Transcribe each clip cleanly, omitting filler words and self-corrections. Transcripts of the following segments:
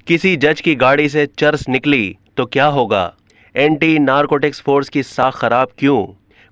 किसी जज की गाड़ी से चर्स निकली तो क्या होगा? एंटी नारकोटिक्स फोर्स की साख खराब क्यों?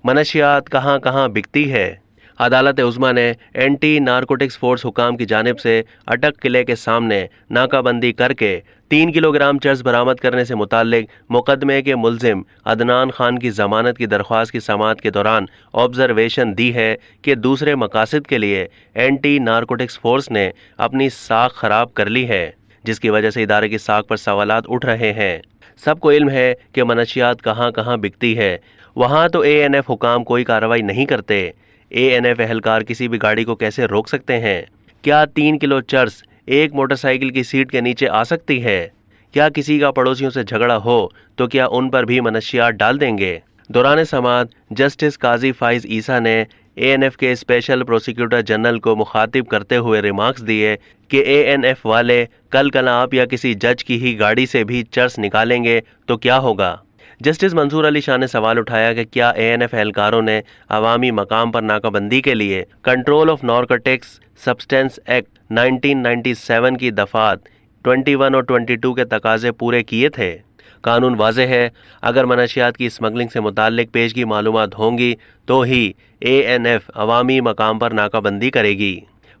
मनशियात कहां कहां बिकती है? अदालत उज़्मा ने एंटी नारकोटिक्स फोर्स हुकाम की जानिब से अटक किले के सामने नाकाबंदी करके 3 किलोग्राम चर्स बरामद करने से मुताल्लिक मुकदमे के मुलजिम अदनान खान की ज़मानत की दरख्वास्त की समाअत के दौरान ऑब्जर्वेशन दी है कि दूसरे मकासद के लिए एंटी नारकोटिक्स फोर्स ने अपनी साख खराब कर ली है, जिसकी वजह से इदारे की साख पर सवालात उठ रहे हैं। सबको इल्म है कि मनशियात कहाँ कहाँ बिकती है, वहाँ तो ANF हुकाम कोई कार्रवाई नहीं करते। ANF एहलकार किसी भी गाड़ी को कैसे रोक सकते हैं? क्या 3 किलो चर्स एक मोटरसाइकिल की सीट के नीचे आ सकती है? क्या किसी का पड़ोसियों से झगड़ा हो तो क्या उन पर भी मनशियात डाल देंगे? दौरान समाअत जस्टिस काजी फाइज ईसा ने ANF के स्पेशल प्रोसिक्यूटर जनरल को मुखातिब करते हुए रिमार्क्स दिए कि ANF वाले कल आप या किसी जज की ही गाड़ी से भी चर्स निकालेंगे तो क्या होगा? जस्टिस मंसूर अली शाह ने सवाल उठाया कि क्या ANF एहलकारों ने अवामी मकाम पर नाकाबंदी के लिए control of narcotics substance act 1997 की दफात 21 और 22 के तकाजे पूरे किए थे? कानून वाज़ेह है, अगर मनशियात की स्मगलिंग से मुताल्लिक पेशगी मालूमात होंगी तो ही ANF अवामी मकाम पर नाकाबंदी करेगी।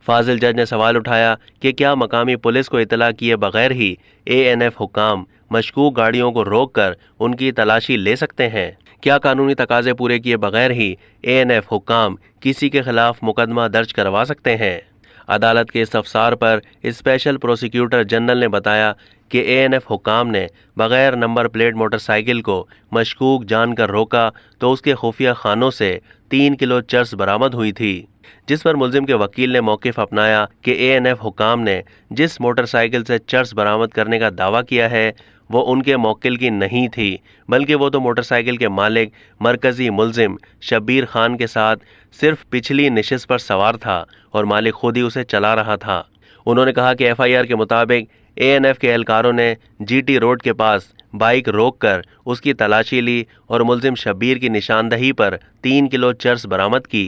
फाजिल जज ने सवाल उठाया कि क्या मकामी पुलिस को इतला किए बगैर ही ANF हुकाम मशकूक गाड़ियों को रोक कर उनकी तलाशी ले सकते हैं? क्या कानूनी तकाजे पूरे किए बगैर ही ANF हुकाम किसी के खिलाफ मुकदमा दर्ज करवा सकते हैं? अदालत के इस्तफसार पर स्पेशल प्रोसिक्यूटर जनरल ने बताया कि ANF हुकाम ने बगैर नंबर प्लेट मोटरसाइकिल को मशकूक जानकर रोका तो उसके खुफिया खानों से 3 किलो चर्स बरामद हुई थी, जिस पर मुलजिम के वकील ने मौक़िफ़ अपनाया कि ANF हुकाम ने जिस मोटरसाइकिल से चर्स बरामद करने का दावा किया है वो उनके मौक्किल की नहीं थी, बल्कि वो तो मोटरसाइकिल के मालिक मरकज़ी मुलजिम शब्बीर खान के साथ सिर्फ पिछली नशिस्त पर सवार था और मालिक खुद ही उसे चला रहा था। उन्होंने कहा कि FIR के मुताबिक ANF के एहलकारों ने GT रोड के पास बाइक रोककर उसकी तलाशी ली और मुलजिम शब्बीर की निशानदही पर 3 किलो चर्स बरामद की।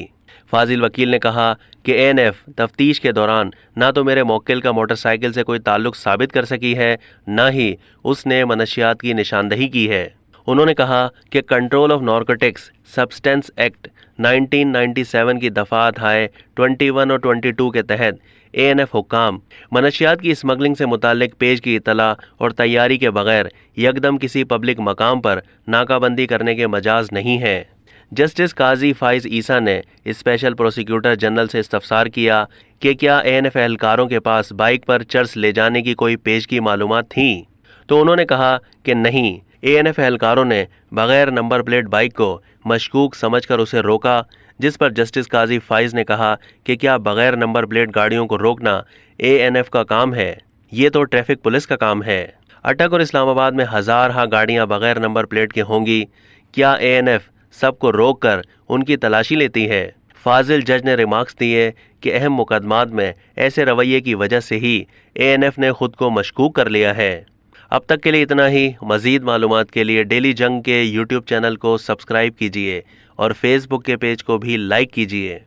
फाजिल वकील ने कहा कि ANF तफ्तीश के दौरान ना तो मेरे मौक्किल का मोटरसाइकिल से कोई ताल्लुक साबित कर सकी है, ना ही उसने मनशियात की निशानदही की है। उन्होंने कहा कि control of narcotics substance act 1997 की दफात हाय 21 और 22 के तहत ANF हुकाम मनशियात की स्मगलिंग से मुताल्लिक पेश की इतला और तैयारी के बगैर यकदम किसी पब्लिक मकाम पर नाकाबंदी करने के मजाज नहीं है। जस्टिस काजी फाइज ईसा ने स्पेशल प्रोसिक्यूटर जनरल से इस्तफसार किया कि क्या ANF एहलकारों के पास बाइक पर चर्स ले जाने की कोई पेशगी मालूमात थी, तो उन्होंने कहा कि नहीं, ANF एहलकारों ने बगैर नंबर प्लेट बाइक को मशकूक समझकर उसे रोका, जिस पर जस्टिस काजी फाइज ने कहा कि क्या बगैर नंबर प्लेट गाड़ियों को रोकना ANF का काम है? ये तो ट्रैफिक पुलिस का काम है। अटक और इस्लामाबाद में हज़ार गाड़ियाँ बगैर नंबर प्लेट के होंगी, क्या ANF सबको रोक कर उनकी तलाशी लेती है? फाजिल जज ने रिमार्क्स दिए कि अहम मुकदमात में ऐसे रवैये की वजह से ही ANF ने खुद को मशकूक कर लिया है। अब तक के लिए इतना ही। मज़ीद मालूमात के लिए डेली जंग के YouTube चैनल को सब्सक्राइब कीजिए और फेसबुक के पेज को भी लाइक कीजिए।